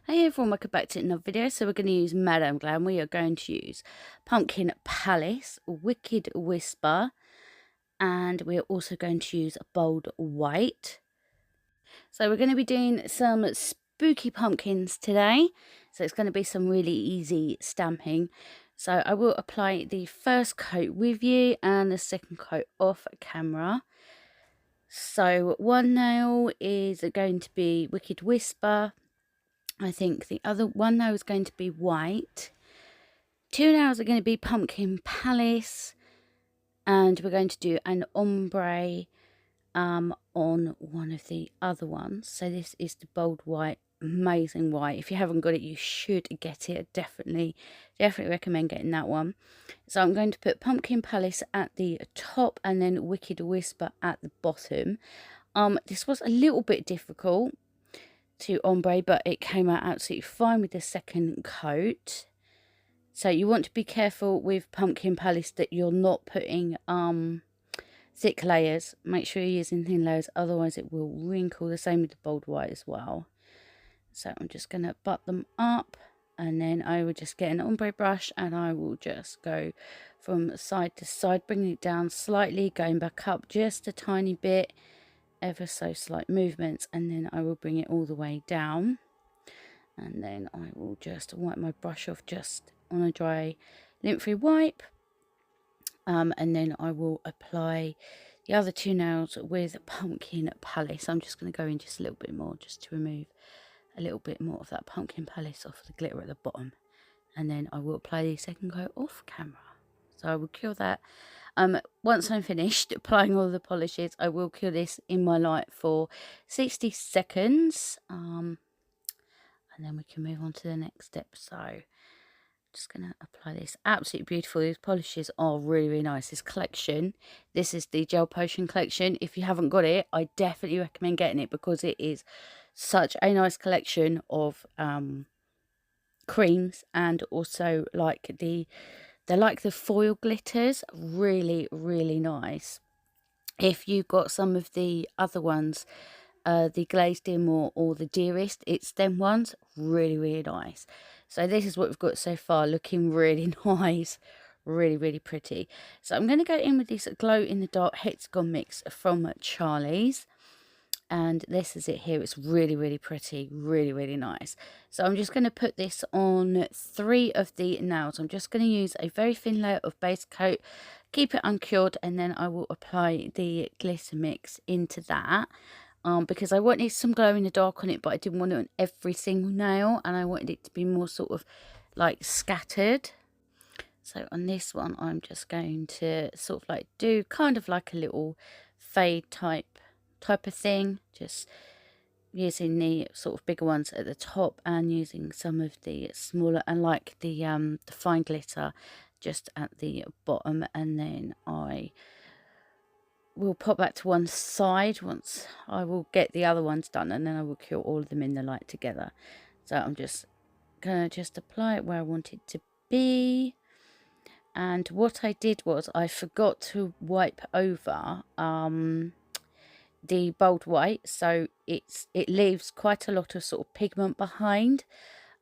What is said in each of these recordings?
Hey everyone, welcome back to another video. So we're going to use Madame Glam. We are going to use Pumpkin Palace, Wicked Whisper, and we're also going to use Bold White. So we're going to be doing some spooky pumpkins today. So it's going to be some really easy stamping. So I will apply the first coat with you and the second coat off camera. So one nail is going to be Wicked Whisper. I think the other one now is going to be white. Two nails are going to be Pumpkin Palace. And we're going to do an ombre on one of the other ones. So this is the bold white, amazing white. If you haven't got it, you should get it. Definitely recommend getting that one. So I'm going to put Pumpkin Palace at the top and then Wicked Whisper at the bottom. This was a little bit difficult to ombre, but it came out absolutely fine with the second coat. So you want to be careful with Pumpkin Palace that you're not putting thick layers. Make sure you're using thin layers, otherwise it will wrinkle. The same with the bold white as well. So I'm just going to butt them up, and then I will just get an ombre brush and I will just go from side to side, bringing it down slightly, going back up just a tiny bit, ever so slight movements, and then I will bring it all the way down, and then I will just wipe my brush off just on a dry lint-free wipe, and then I will apply the other two nails with Pumpkin Palace. I'm just going to go in just a little bit more just to remove a little bit more of that Pumpkin Palace off the glitter at the bottom, and then I will apply the second coat off camera. So I will cure that. Once I'm finished applying all the polishes, I will cure this in my light for 60 seconds. And then we can move on to the next step. So just going to apply this. Absolutely beautiful. These polishes are really nice. This collection, this is the Gel Potion collection. If you haven't got it, I definitely recommend getting it because it is such a nice collection of creams, and also like they're like the foil glitters. Really nice. If you got some of the other ones, the glazed dim or the dearest, it's them ones. Really nice. So this is what we've got so far, looking really nice, really pretty. So I'm going to go in with this glow in the dark hexagon mix from Charlie's, and this is it here. It's really pretty, really nice. So I'm just going to put this on 3 of the nails. I'm just going to use a very thin layer of base coat, keep it uncured, and then I will apply the glitter mix into that, because I wanted some glow in the dark on it, but I didn't want it on every single nail, and I wanted it to be more sort of like scattered. So on this one, I'm just going to sort of like do kind of like a little fade type of thing, just using the sort of bigger ones at the top and using some of the smaller and like the fine glitter just at the bottom, and then I will pop that to one side once I will get the other ones done, and then I will cure all of them in the light together. So I'm just gonna apply it where I want it to be. And what I did was I forgot to wipe over the bold white, so it leaves quite a lot of sort of pigment behind,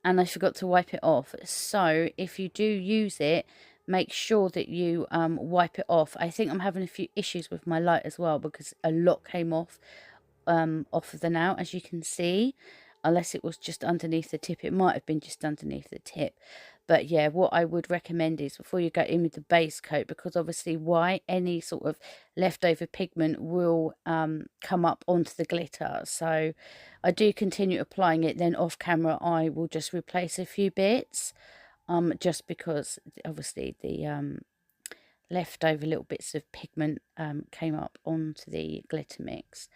and I forgot to wipe it off. So if you do use it, make sure that you wipe it off. I think I'm having a few issues with my light as well, because a lot came off of the nail, as you can see, unless it was just underneath the tip. It might have been just underneath the tip. But yeah, what I would recommend is before you go in with the base coat, because obviously white, any sort of leftover pigment will come up onto the glitter. So I do continue applying it, then off camera I will just replace a few bits, just because obviously the leftover little bits of pigment came up onto the glitter mix.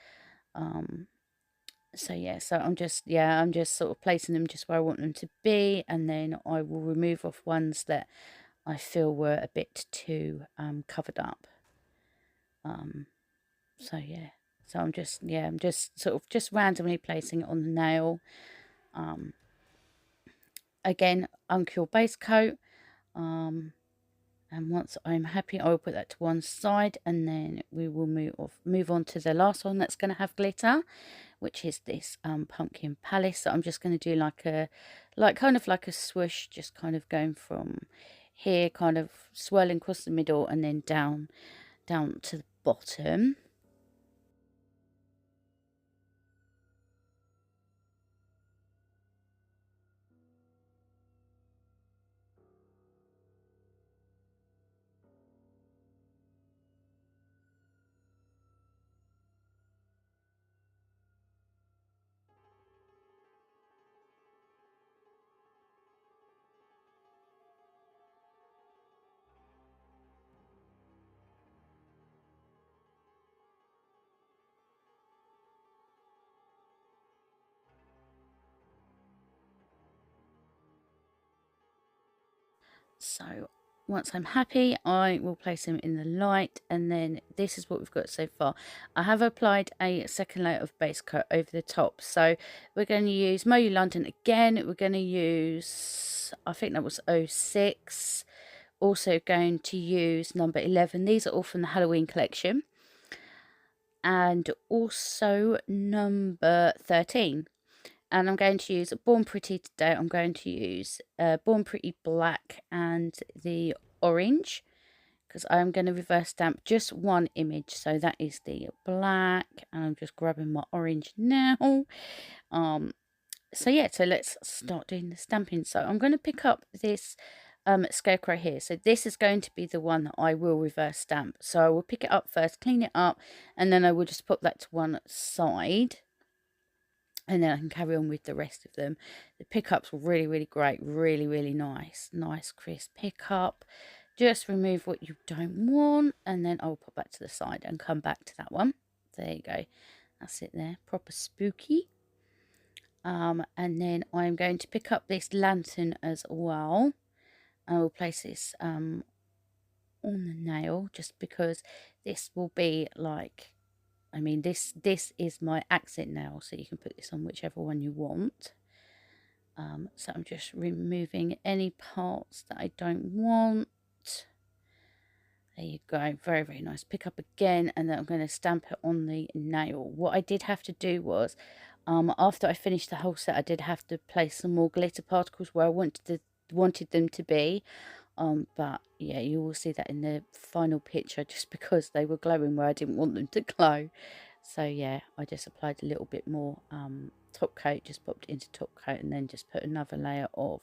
So yeah, so I'm just sort of placing them just where I want them to be, and then I will remove off ones that I feel were a bit too covered up. So yeah, so I'm just sort of just randomly placing it on the nail. Again, uncure base coat, and once I'm happy, I will put that to one side, and then we will move on to the last one that's going to have glitter, which is this pumpkin palace. So I'm just going to do kind of like a swoosh, just kind of going from here, kind of swirling across the middle and then down to the bottom. So once I'm happy, I will place them in the light, and then this is what we've got so far. I have applied a second layer of base coat over the top. So we're going to use Moyou London again. We're going to use, I think that was 06. Also going to use number 11. These are all from the Halloween collection. And also number 13. And I'm going to use Bornpretty today. I'm going to use Bornpretty black and the orange, because I'm going to reverse stamp just one image. So that is the black, and I'm just grabbing my orange now. So yeah, so let's start doing the stamping. So I'm going to pick up this scarecrow here. So this is going to be the one that I will reverse stamp. So I will pick it up first, clean it up, and then I will just put that to one side. And then I can carry on with the rest of them. The pickup's really, really great. Really, really nice. Nice, crisp pickup. Just remove what you don't want. And then I'll put back to the side and come back to that one. There you go. That's it there. Proper spooky. And then I'm going to pick up this lantern as well. I will place this on the nail, just because this will be like... I mean, this is my accent nail, so you can put this on whichever one you want. So I'm just removing any parts that I don't want. There you go. Very, very nice. Pick up again, and then I'm going to stamp it on the nail. What I did have to do was, after I finished the whole set, I did have to place some more glitter particles where I wanted them to be. But yeah, you will see that in the final picture, just because they were glowing where I didn't want them to glow. So yeah, I just applied a little bit more top coat, just popped it into top coat, and then just put another layer of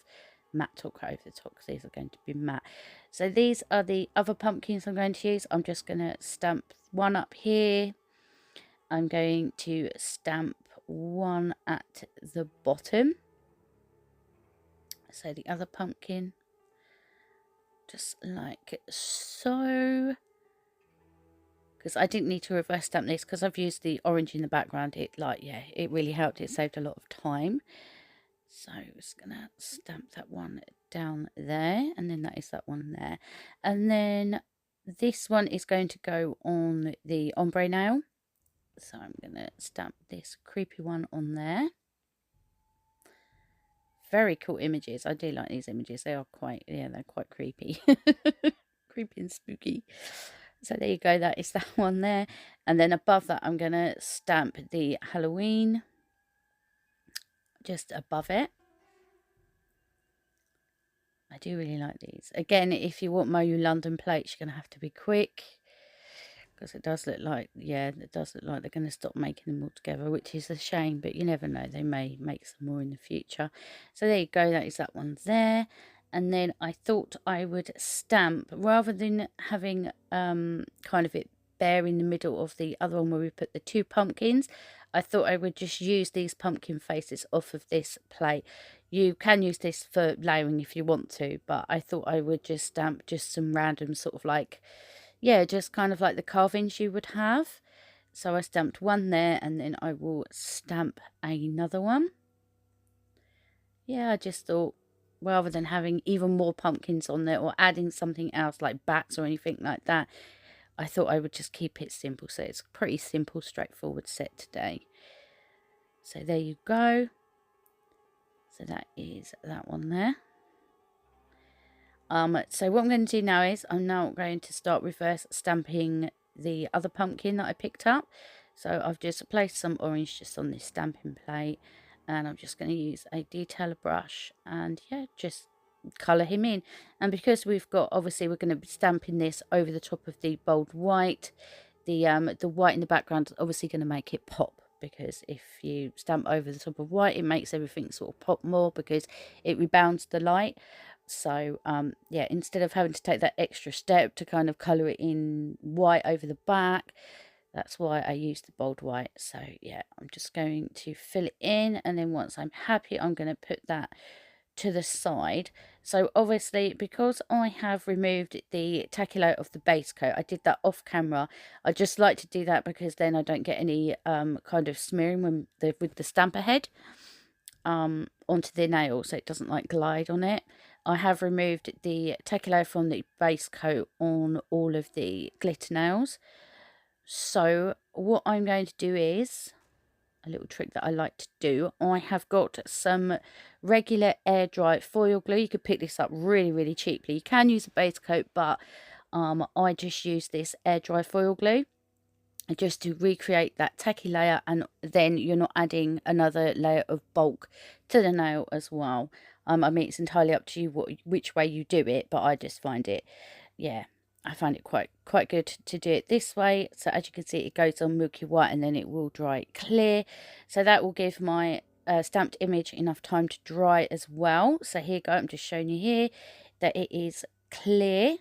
matte top coat over the top, because these are going to be matte. So these are the other pumpkins I'm going to use. I'm just going to stamp one up here. I'm going to stamp one at the bottom. So the other pumpkin, just like so, because I didn't need to reverse stamp this because I've used the orange in the background. It really helped. It saved a lot of time. So I'm just gonna stamp that one down there, and then that is that one there, and then this one is going to go on the ombre nail. So I'm gonna stamp this creepy one on there. Very cool images. I do like these images. They are quite, yeah, they're quite creepy. Creepy and spooky. So there you go. That is that one there. And then above that, I'm going to stamp the Halloween just above it. I do really like these. Again, if you want Moyou London plates, you're going to have to be quick, because it does look like, yeah, it does look like they're going to stop making them all together, which is a shame, but you never know, they may make some more in the future. So there you go, that is that one there. And then I thought I would stamp, rather than having kind of it bare in the middle of the other one where we put the two pumpkins, I thought I would just use these pumpkin faces off of this plate. You can use this for layering if you want to, but I thought I would just stamp just some random sort of like, yeah, just kind of like the carvings you would have. So I stamped one there, and then I will stamp another one. Yeah, I just thought, rather than having even more pumpkins on there or adding something else like bats or anything like that, I thought I would just keep it simple. So it's a pretty simple, straightforward set today. So there you go. So that is that one there. So what I'm going to do now is I'm now going to start reverse stamping the other pumpkin that I picked up. So I've just placed some orange just on this stamping plate, and I'm just going to use a detailer brush and yeah, just colour him in. And because we've got, obviously we're going to be stamping this over the top of the bold white, the white in the background is obviously going to make it pop, because if you stamp over the top of white, it makes everything sort of pop more because it rebounds the light. So yeah, instead of having to take that extra step to kind of colour it in white over the back, that's why I use the bold white. So yeah, I'm just going to fill it in, and then once I'm happy, I'm going to put that to the side. So obviously, because I have removed the tacky layer of the base coat, I did that off camera. I just like to do that because then I don't get any kind of smearing when with the stamper head onto the nail, so it doesn't like glide on it. I have removed the tacky layer from the base coat on all of the glitter nails. So what I'm going to do is a little trick that I like to do. I have got some regular air dry foil glue. You could pick this up really cheaply. You can use a base coat, but I just use this air dry foil glue just to recreate that tacky layer, and then you're not adding another layer of bulk to the nail as well. I mean, it's entirely up to you which way you do it, but I just find it, yeah, I find it quite good to do it this way. So as you can see, it goes on milky white and then it will dry clear. So that will give my stamped image enough time to dry as well. So here you go, I'm just showing you here that it is clear.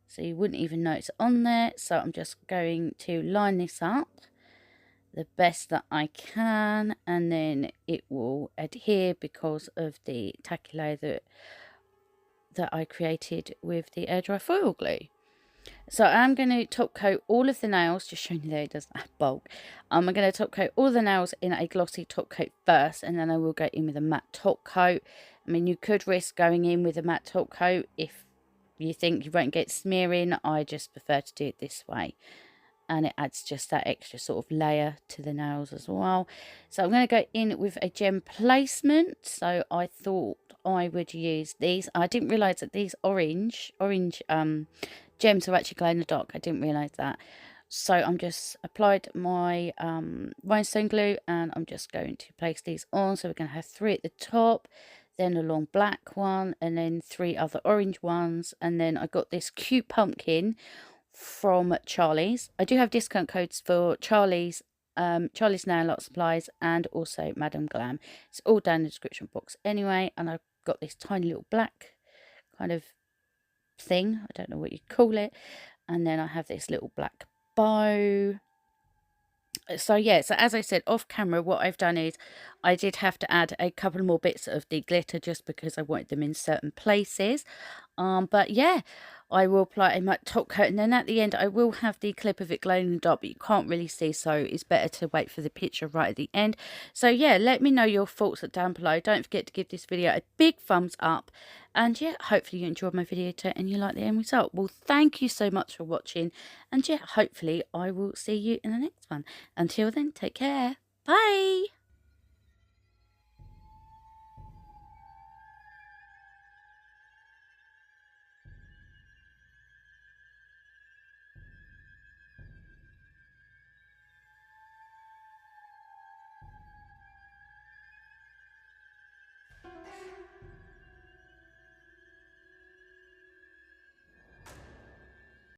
So you wouldn't even know it's on there. So I'm just going to line this up the best that I can, and then it will adhere because of the tacky layer that I created with the air dry foil glue. So I'm going to top coat all of the nails, just showing you there it doesn't have bulk. I'm going to top coat all the nails in a glossy top coat first, and then I will go in with a matte top coat. I mean, you could risk going in with a matte top coat if you think you won't get smearing. I just prefer to do it this way, and it adds just that extra sort of layer to the nails as well. So I'm going to go in with a gem placement. So I thought I would use these. I didn't realise that these orange gems are actually glow in the dark. I didn't realise that. So I'm just applied my rhinestone glue, and I'm just going to place these on. So we're going to have 3 at the top, then a long black one, and then 3 other orange ones. And then I got this cute pumpkin from Charlie's. I do have discount codes for Charlie's Nail Art Supplies and also Madame Glam. It's all down in the description box anyway. And I've got this tiny little black kind of thing, I don't know what you call it, and then I have this little black bow. So yeah, so as I said off camera, what I've done is I did have to add a couple more bits of the glitter just because I wanted them in certain places. But yeah, I will apply a matte top coat, and then at the end I will have the clip of it glowing in the dark, but you can't really see, so it's better to wait for the picture right at the end. So yeah, let me know your thoughts down below. Don't forget to give this video a big thumbs up, and yeah, hopefully you enjoyed my video and you like the end result. Well, thank you so much for watching, and yeah, hopefully I will see you in the next one. Until then, take care. Bye.